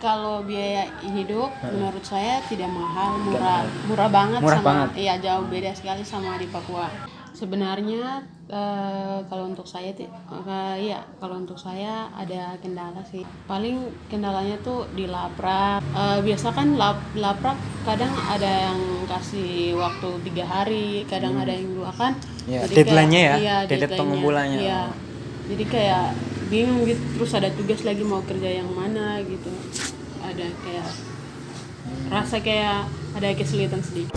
Kalau biaya hidup menurut saya tidak mahal, murah banget, Murah sama banget. iya, jauh beda sekali sama di Papua. Sebenarnya kalau untuk saya iya, kalau untuk saya ada kendala sih. Paling kendalanya tuh di laprak. Biasa kan laprak kadang ada yang kasih waktu 3 hari, kadang ada yang 2 kan. Ya, Jadi deadline-nya ya, iya, deadline deadline-nya. pengumpulannya. Iya. Jadi kayak bingung gitu, terus ada tugas lagi mau kerja yang mana gitu. Ada kayak rasa kayak ada kesulitan sedikit.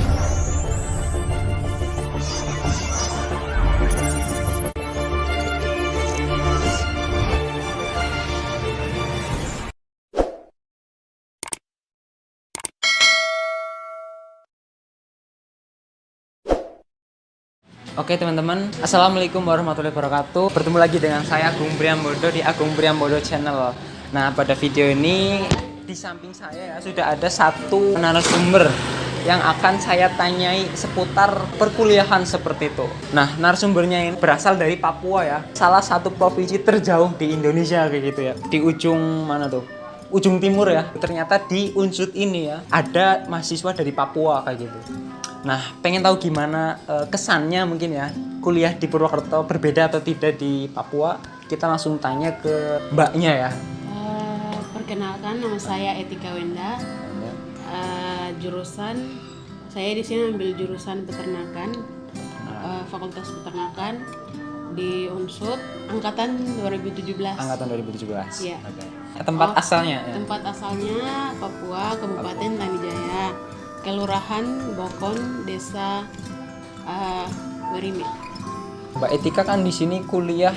Oke teman-teman, Assalamualaikum warahmatullahi wabarakatuh. Bertemu lagi dengan saya Agung Priambodo di Agung Priambodo Channel. Nah, pada video ini di samping saya ya, sudah ada satu narasumber yang akan saya tanyai seputar perkuliahan seperti itu. Nah, narasumbernya ini berasal dari Papua ya, salah satu provinsi terjauh di Indonesia kayak gitu ya. Di ujung mana tuh? Ujung timur ya. Ternyata di Unsut ini ya ada mahasiswa dari Papua kayak gitu. Nah, pengen tahu gimana kesannya mungkin ya kuliah di Purwokerto, berbeda atau tidak di Papua? Kita langsung tanya ke mbaknya ya. Perkenalkan, nama saya Etika Wenda. Jurusan saya di sini ambil jurusan peternakan, Fakultas Peternakan di Unsut, angkatan 2017. Angkatan 2017. Iya. Okay. Tempat asalnya ya? Tempat asalnya Papua, Kabupaten Tanijaya, Kelurahan Bokon, Desa Werime. Mbak Etika kan di sini kuliah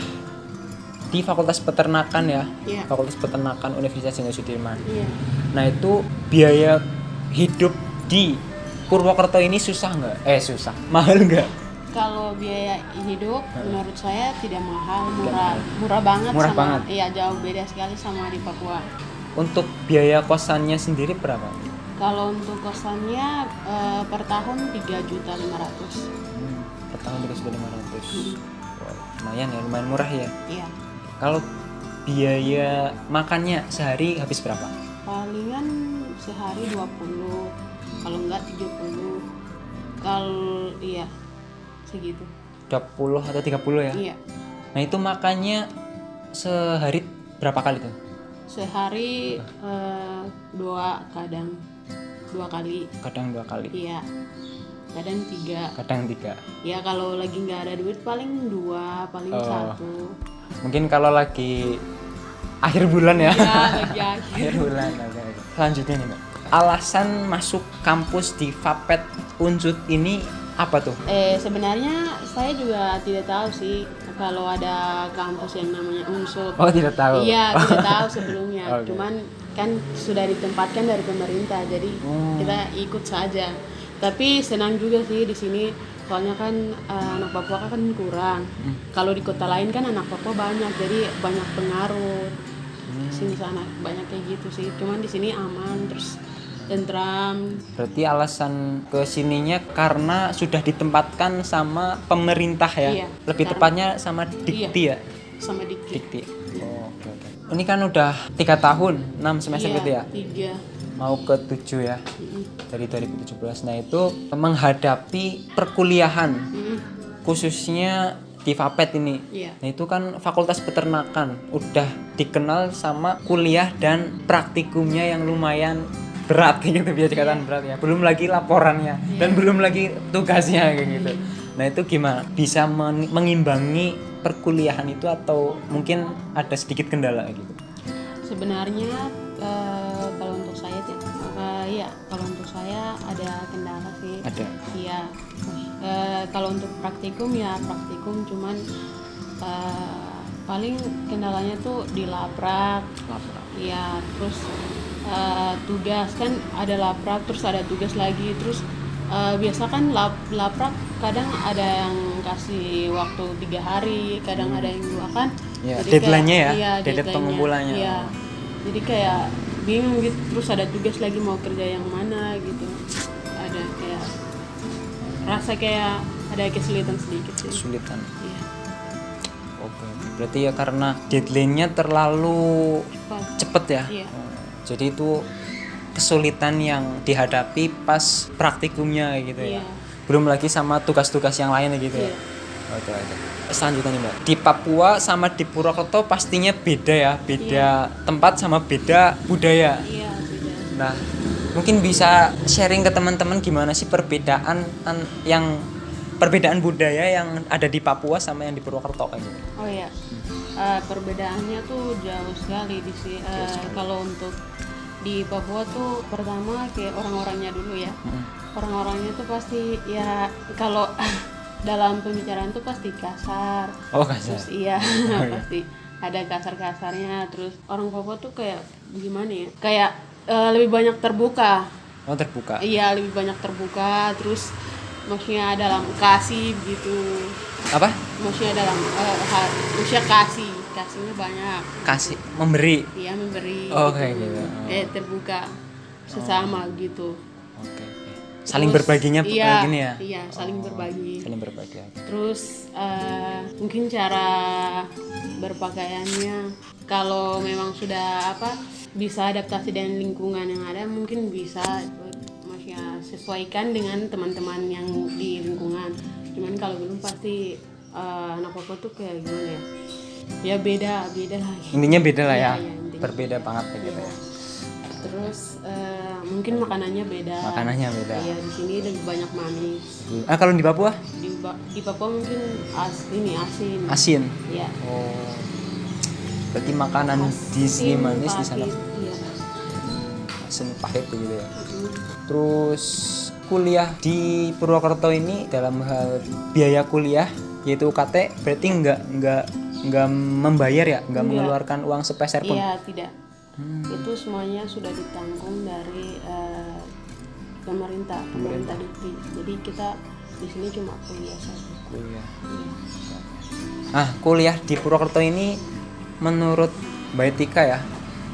di Fakultas Peternakan ya? Iya. Fakultas Peternakan Universitas Jenderal Sudirman. Iya. Nah, itu biaya hidup di Purwokerto ini susah nggak? Susah, mahal nggak? Kalau biaya hidup menurut saya tidak mahal, murah banget, Murah sama banget. iya, jauh beda sekali sama di Papua. Untuk biaya kosannya sendiri berapa? Kalau untuk kosannya per tahun 3.500.000. Per tahun 3.500.000. Wow, lumayan ya, lumayan murah ya. Iya. Kalau biaya makannya sehari habis berapa? Palingan sehari 20, kalau enggak 30. Kalau iya segitu. 20 atau 30 ya? Iya. Nah, itu makannya sehari berapa kali tuh? Sehari kadang 2 kali. Kadang 2 kali. Iya. Kadang 3. Kadang 3. Ya kalau lagi nggak ada duit paling 2, paling 1. Mungkin kalau lagi akhir bulan ya. Ya lagi akhir. Akhir bulan. Oke. Selanjutnya nih, Mbak. Alasan masuk kampus di Fapet Unsut ini apa tuh? Sebenarnya saya juga tidak tahu sih kalau ada kampus yang namanya Unsut. Oh, tidak tahu. Iya, tidak tahu sebelumnya. Okay. Cuman kan sudah ditempatkan dari pemerintah, jadi kita ikut saja. Tapi senang juga sih di sini, soalnya kan anak Papua kan kurang. Kalau di kota lain kan anak Papua banyak, jadi banyak pengaruh. Sini sana banyak kayak gitu sih. Cuman di sini aman, terus tentram. Berarti alasan kesininya karena sudah ditempatkan sama pemerintah ya? Iya, Lebih tepatnya sama Dikti ya? Sama Dikti. Dikti. Oh, oke. Ini kan udah 3 tahun, 6 semester gitu ya? 3. Mau ke 7 ya? Dari 2017. Nah, itu menghadapi perkuliahan, khususnya di Fapet ini. Iya. Nah, itu kan Fakultas Peternakan udah dikenal sama kuliah dan praktikumnya yang lumayan berat gitu, biar dikatakan berat ya. Belum lagi laporannya dan belum lagi tugasnya kayak gitu. Nah, itu gimana? Bisa mengimbangi perkuliahan itu atau mungkin ada sedikit kendala gitu? Sebenarnya kalau untuk saya kalau untuk saya ada kendala sih. Ada. Iya. Kalau untuk praktikum ya praktikum, cuman paling kendalanya tuh di laprak. Iya, terus tugas kan ada laprak, terus ada tugas lagi, terus biasa kan laprak kadang ada yang kasih waktu 3 hari, kadang ada yang 2 kan. Ya, Jadi deadline-nya ya, iya, deadline pengumpulannya. Iya. Jadi kayak bingung gitu, terus ada tugas lagi mau kerja yang mana gitu. Ada kayak rasa kayak ada kesulitan sedikit sih. Kesulitan. Iya. Oke. Berarti ya karena deadline-nya terlalu cepet ya? Iya. Jadi itu kesulitan yang dihadapi pas praktikumnya kayak gitu ya. Iya. Belum lagi sama tugas-tugas yang lain gitu ya. Iya. Oke. Selanjutnya nih Mbak, di Papua sama di Purwokerto pastinya beda ya, beda tempat sama beda budaya. Iya, beda. Nah, mungkin bisa sharing ke teman-teman gimana sih perbedaan budaya yang ada di Papua sama yang di Purwokerto kayak gitu. Oh iya. Perbedaannya tuh jauh sekali di sini. Kalau untuk di Papua tuh pertama kayak orang-orangnya dulu ya. Orang-orangnya tuh pasti ya kalau dalam pembicaraan tuh pasti kasar. Oh, kasar. Terus iya, iya. pasti ada kasar-kasarnya. Terus orang Papua tuh kayak gimana ya? Kayak lebih banyak terbuka. Oh, terbuka. Iya, lebih banyak terbuka. Terus maksudnya dalam kasih gitu. Apa? Maksudnya dalam maksudnya kasihnya banyak. Kasih, memberi. Iya, memberi. Oh, gitu. kayak gitu. Terbuka sesama gitu. Oke. Saling Terus, berbaginya iya, gini ya. Iya, saling berbagi. Saling berbagi. Terus mungkin cara berpakaiannya kalau memang sudah bisa adaptasi dengan lingkungan yang ada, mungkin bisa maksudnya sesuaikan dengan teman-teman yang di lingkungan. Cuman kalau belum pasti anak Papua tuh kayak gimana ya? Ya beda lagi. Intinya beda lah ya. Iya, intinya. Berbeda banget kayak gitu ya. Terus mungkin makanannya beda. Makanannya beda. Iya, di sini lebih banyak manis. Kalau di Papua? Di Papua mungkin asin. Asin. Iya. Oh. Berarti makanan di sini manis, di sana pahit, iya. asin pahit begitu ya. Terus kuliah di Purwokerto ini dalam hal biaya kuliah yaitu UKT berarti nggak membayar ya, nggak mengeluarkan uang sepeser pun. Iya, tidak. Itu semuanya sudah ditanggung dari pemerintah Dikti. Jadi kita di sini cuma kuliah saja. Kuliah. Kuliah di Purwokerto ini menurut Mbak Etika ya,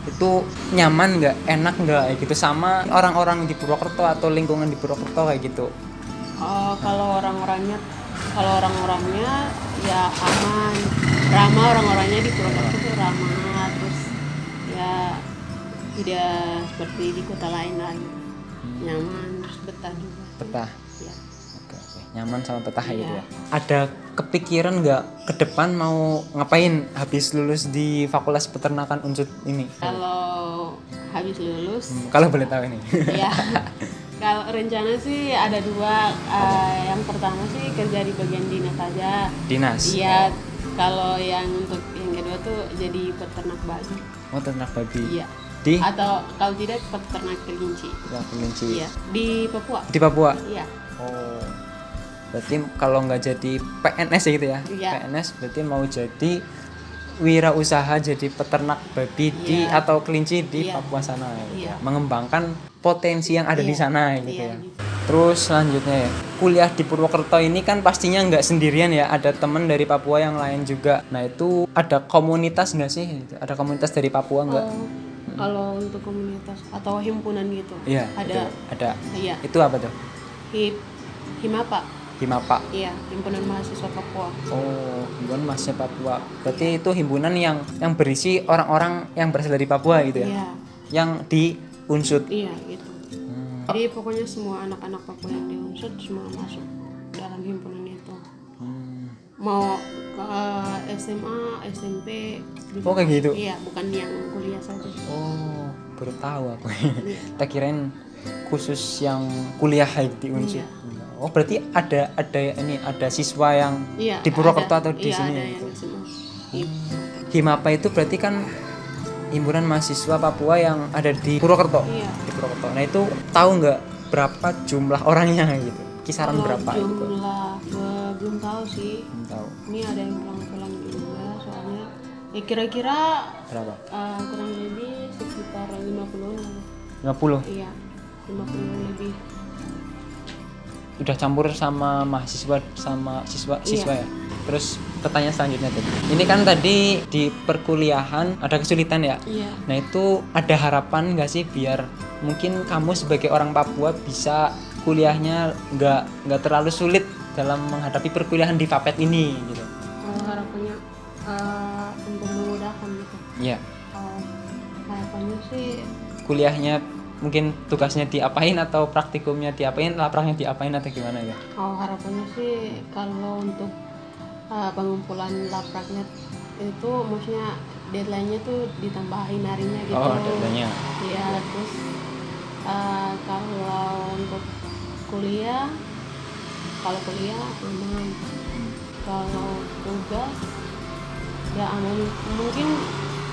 itu nyaman nggak, enak nggak kayak gitu sama orang-orang di Purwokerto atau lingkungan di Purwokerto kayak gitu? Kalau orang-orangnya ya aman, ramah. Orang-orangnya di Purwokerto tuh ramah, terus ya tidak seperti di kota lain lah gitu. Nyaman, terus betah juga. Betah. Ya. Oke. Nyaman sama betah Iya. gitu ya. Ada kepikiran nggak ke depan mau ngapain habis lulus di Fakultas Peternakan Unsud ini? Kalau habis lulus, Kalau boleh tahu ini. ya kalau rencana sih ada dua. Yang pertama sih kerja di bagian dinas aja. Dinas. Iya. Kalau yang untuk yang kedua tuh jadi peternak babi. Oh, ternak babi. Iya. Di Atau kalau tidak peternak kelinci. Kelinci. Iya. Di Papua. Di Papua. Iya. Oh. Berarti kalau nggak jadi PNS ya gitu ya. Iya. PNS berarti mau jadi wirausaha jadi peternak babi di Iya. atau kelinci di Iya. Papua sana gitu Iya. ya. Mengembangkan potensi yang ada di Iya. sana gitu Iya, ya. gitu. Terus selanjutnya ya, kuliah di Purwokerto ini kan pastinya nggak sendirian ya, ada teman dari Papua yang lain juga. Nah itu ada komunitas nggak sih? Ada komunitas dari Papua nggak? Kalau untuk komunitas atau himpunan gitu. Iya. Ada. Ada. Iya. Itu apa tuh? Himapa. Himapa. Iya, himpunan mahasiswa Papua. Oh, himpunan mahasiswa Papua. Berarti itu himpunan yang berisi orang-orang yang berasal dari Papua gitu ya? Iya. Yang di Unsud. Iya, gitu. Jadi pokoknya semua anak-anak Papua yang di Unsud semua masuk dalam himpunan itu. Mau SMA, SMP. Oh, kayak gitu? Iya, bukan yang kuliah saja. Oh, baru tahu aku. Iya. Kita kirain khusus yang kuliah di Unsud. Iya. Oh, berarti ada siswa yang Iya, di Purwokerto ada. atau di Iya, sini ada gitu. yang semua. Himapa itu berarti kan himpunan mahasiswa Papua yang ada di Purwokerto. Iya. Di Purwokerto. Nah, itu tahu nggak berapa jumlah orangnya gitu? Kisaran Kalau berapa gitu? jumlah belum tahu sih. Belum tahu. Ini ada yang pulang-pulang juga soalnya. Kira-kira Berapa? kurang lebih sekitar 50 lah. 50. Iya, 50 lebih. Udah campur sama mahasiswa sama siswa Iya. ya. Terus pertanyaan selanjutnya tuh. Ini kan tadi di perkuliahan ada kesulitan ya. Iya. Nah, itu ada harapan nggak sih biar mungkin kamu sebagai orang Papua bisa kuliahnya nggak terlalu sulit dalam menghadapi perkuliahan di Fapet ini gitu. Harapannya untuk memudahkan gitu. Iya. Harapannya sih kuliahnya mungkin tugasnya diapain atau praktikumnya diapain, lapraknya diapain atau gimana ya? Oh, harapannya sih kalau untuk pengumpulan lapraknya itu maksudnya deadline-nya tuh ditambahin harinya gitu. Oh, deadline-nya. Iya, terus kalau untuk kuliah aman. Kalau tugas ya aman, mungkin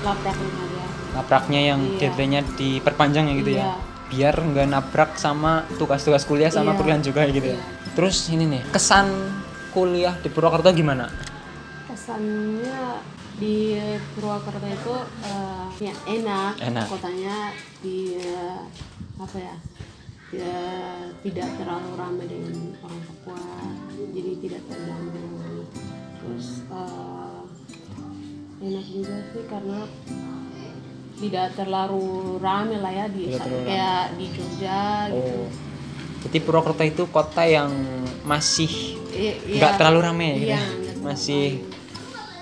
lapraknya aja. Lapraknya yang deadline-nya diperpanjang ya gitu ya. Iya. Biar nggak nabrak sama tugas-tugas kuliah sama Iya. kuliah juga gitu ya. Iya. Terus ini nih, kesan kuliah di Purwokerto gimana? Kesannya di Purwokerto itu ya enak. Kotanya di apa ya, tidak terlalu ramai dengan orang Papua, jadi tidak terganggu. Terus enak juga sih karena tidak terlalu ramai lah ya kayak di Jogja gitu. Jadi Purwokerto itu kota yang masih nggak terlalu ramai ya, gitu. Masih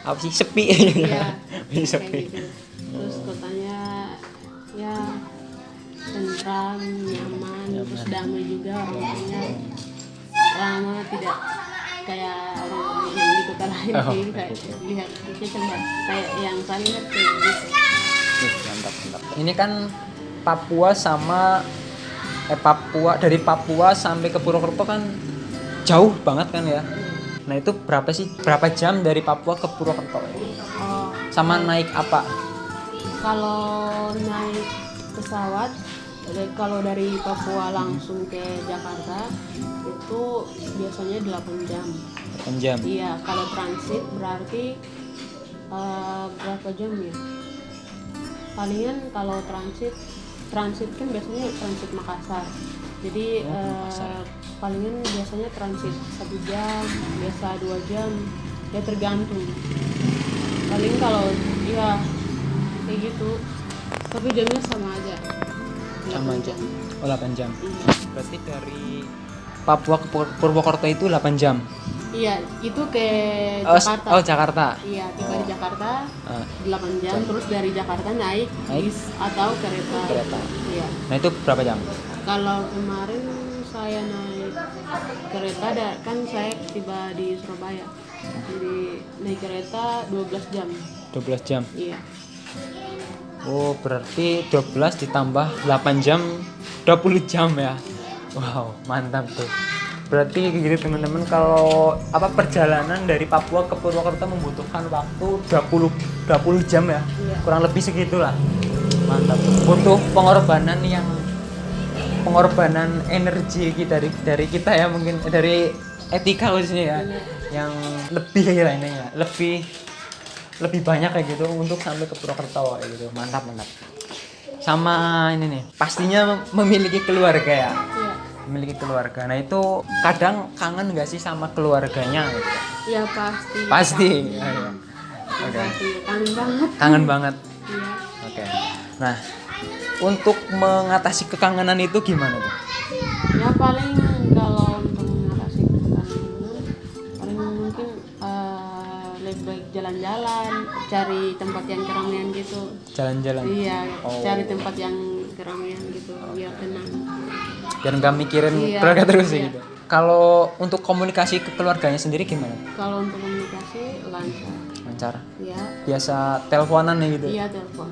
apa sih, sepi. Iya, masih sepi. gitu. Terus kotanya ya tentram, nyaman, terus damai juga orangnya. Ramah, tidak kayak orang yang di kota lain sih. Kayak lihat kita coba kayak yang saya lihat kayak gitu. Mantap. Ini kan Papua dari Papua sampai ke Purwokerto kan jauh banget kan ya. Nah itu berapa jam dari Papua ke Purwokerto? Sama naik apa? Kalau naik pesawat, kalau dari Papua langsung ke Jakarta itu biasanya 8 jam. 8 jam? Iya, kalau transit berarti berapa jam ya? Palingan kalau transit kan biasanya transit Makassar. Jadi palingan biasanya transit 1 jam, biasa 2 jam, ya tergantung. Paling kalau ya kayak gitu, tapi jamnya sama aja. 8 jam. Oh 8 jam. Iya. Berarti dari Papua ke Purwokerto itu 8 jam. Iya, itu ke Jakarta. Oh, Jakarta. Iya, tiba di Jakarta 8 jam, terus dari Jakarta naik bis atau kereta. Iya. Nah, itu berapa jam? Kalau kemarin saya naik kereta kan saya tiba di Surabaya. Jadi naik kereta 12 jam. 12 jam. Iya. Oh, berarti 12 ditambah 8 jam 20 jam ya. Wow, mantap tuh. Berarti gitu teman-teman, kalau perjalanan dari Papua ke Purwokerto membutuhkan waktu 20 jam ya. Iya. Kurang lebih segitulah. Mantap. Butuh pengorbanan energi dari kita ya, mungkin dari etika khususnya ya. Iya. Yang lebih lah ini ya. Lebih banyak kayak gitu untuk sampai ke Purwokerto kayak gitu. Mantap. Sama ini nih, pastinya memiliki keluarga ya. Iya. Memiliki keluarga. Nah itu kadang kangen nggak sih sama keluarganya? Gitu? Ya pasti. Pasti. Pasti. Kangen banget. Iya. Oke. Nah untuk mengatasi kekangenan itu gimana tuh? Ya paling kalau untuk mengatasi kekangenan, paling mungkin lebih baik jalan-jalan, cari tempat yang keramaian gitu. Jalan-jalan. Iya. Cari tempat yang keramaian gitu, biar tenang. Biar nggak mikirin keluarga terus gitu. Kalau untuk komunikasi ke keluarganya sendiri gimana? Kalau untuk komunikasi lancar. Iya. Biasa teleponan nih gitu. Iya, telepon.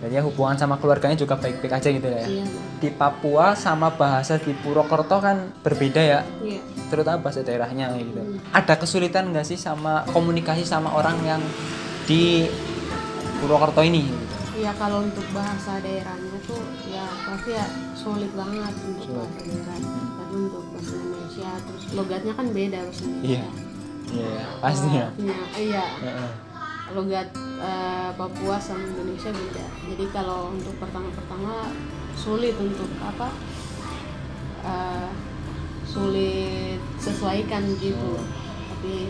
Jadi hubungan sama keluarganya juga baik-baik aja gitu ya. Iya. Di Papua sama bahasa di Purwokerto kan berbeda ya. Iya. Terutama bahasa daerahnya gitu. Ada kesulitan nggak sih sama komunikasi sama orang yang di Purwokerto ini? Gitu? Ya kalau untuk bahasa daerahnya tuh ya pasti ya sulit banget untuk bahasa daerah. Tapi untuk bahasa Indonesia terus logatnya kan beda bahasa Indonesia. Iya, pastinya. Iya. Logat Papua sama Indonesia beda. Jadi kalau untuk pertama-pertama sulit untuk sulit sesuaikan gitu. Tapi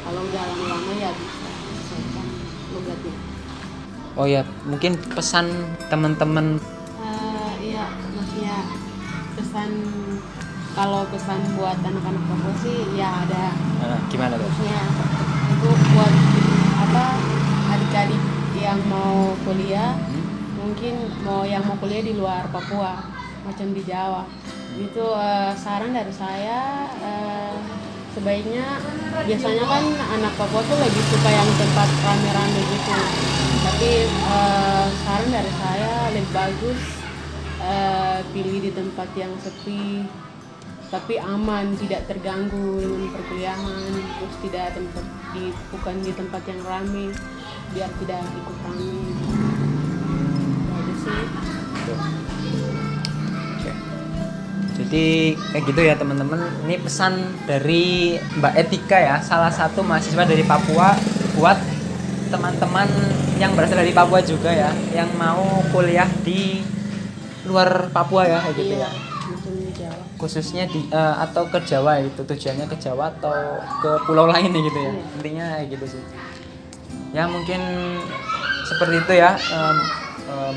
kalau udah lama-lama ya bisa sesuaikan logatnya. Oh ya, mungkin pesan teman-teman. Iya, maksudnya pesan buat anak-anak Papua sih ya ada. Gimana tuh? Maksudnya itu buat adik-adik yang mau kuliah, mungkin yang mau kuliah di luar Papua, macam di Jawa. Itu saran dari saya, sebaiknya biasanya kan anak Papua tuh lebih suka yang tempat rame-rame gitu. Tapi saran dari saya lebih bagus pilih di tempat yang sepi tapi aman, tidak terganggu dengan perkuliahan, terus bukan di tempat yang ramai biar tidak ikut ramai. Itu sih. Oke. Jadi kayak gitu ya teman-teman. Ini pesan dari Mbak Etika ya, salah satu mahasiswa dari Papua buat teman-teman yang berasal dari Papua juga ya, yang mau kuliah di luar Papua ya, kayak gitu ya. Khususnya atau ke Jawa, itu tujuannya ke Jawa atau ke pulau lain gitu ya. Intinya kayak gitu sih. Ya mungkin seperti itu ya,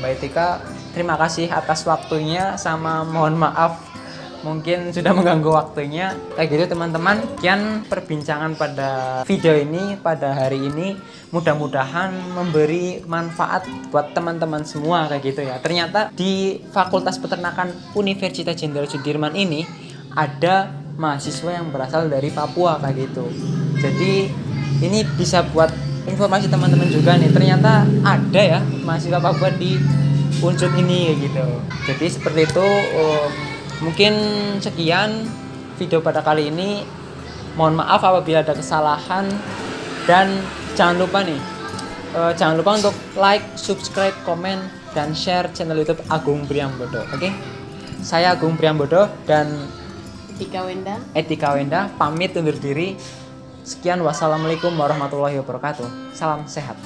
Mbak Etika. Terima kasih atas waktunya, sama mohon maaf mungkin sudah mengganggu waktunya. Kayak gitu teman-teman, sekian perbincangan pada video ini pada hari ini. Mudah-mudahan memberi manfaat buat teman-teman semua kayak gitu ya. Ternyata di Fakultas Peternakan Universitas Jenderal Sudirman ini ada mahasiswa yang berasal dari Papua kayak gitu. Jadi ini bisa buat informasi teman-teman juga nih. Ternyata ada ya mahasiswa Papua di unsur ini kayak gitu. Jadi seperti itu. Mungkin sekian video pada kali ini. Mohon maaf apabila ada kesalahan, dan jangan lupa untuk like, subscribe, komen, dan share channel YouTube Agung Priambodo. Oke? Saya Agung Priambodo dan Etika Wenda pamit undur diri. Sekian, wassalamualaikum warahmatullahi wabarakatuh. Salam sehat.